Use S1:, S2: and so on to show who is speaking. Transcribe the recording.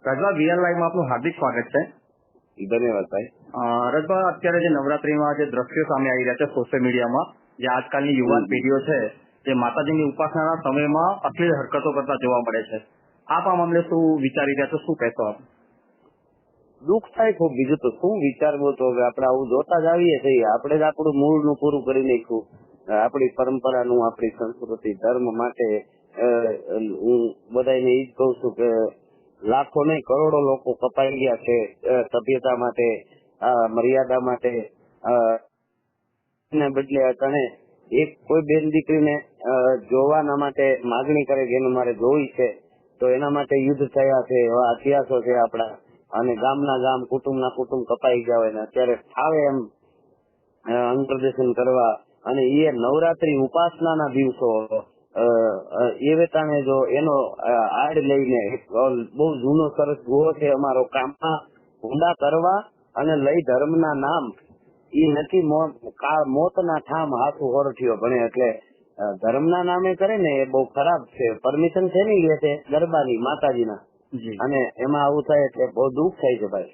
S1: રજવા VR લાઈવમાં આપનું હાર્દિક સ્વાગત છે.
S2: ધન્યવાદ ભાઈ.
S1: રજવા, અત્યારે જે નવરાત્રીમાં જે દ્રશ્યો સામે આવી રહ્યા છે સોશિયલ મીડિયામાં, જે આજકાલની યુવાન પેઢીઓ છે જે માતાજીની ઉપાસનાના સમયમાં અશ્લીલ હરકતો કરતા જોવા મળે છે, આપ આ મામલે શું વિચારી રહ્યા છો, શું કહેશો આપ?
S2: દુઃખ થાય ખૂબ, બીજું તો શું વિચારવું. તો આપણે આવું જોતા જ આવીએ છીએ. આપણે જ આપણું મૂળનું પૂરું કરી નાખ્યું. આપણી પરંપરાનું, આપણી સંસ્કૃતિ ધર્મ માટે હું બધાને એ જ કઉ છું કે લાખો નહીં કરોડો લોકો કપાઈ ગયા છે સભ્યતા માટે, મર્યાદા માટે. બદલે અટાણે એક કોઈ બેન દીકરીને જોવાના માટે માગણી કરે કે એને મારે જોઈ છે, તો એના માટે યુદ્ધ થયા છે, એવા ઇતિહાસો છે આપણા. અને ગામના ગામ, કુટુંબના કુટુંબ કપાઈ ગયા હોય ને અત્યારે ફાવે એમ અંગપ્રદર્શન કરવા. અને એ નવરાત્રી ઉપાસનાના દિવસો એ વેતાને જો એનો આડ લઈને બહુ જૂનો સરસ ગુહો છે અમારો, કામમાં ઊંડા કરવા અને લઈ ધર્મના નામ એ નથી મોતના ઠામ હાથું હોરઠીઓ ભણે. એટલે ધર્મના નામે કરે ને એ બહુ ખરાબ છે. પરમિશન છે ને લે છે ગરબાની, માતાજીના, અને એમાં આવું થાય એટલે બહુ દુઃખ થાય છે ભાઈ.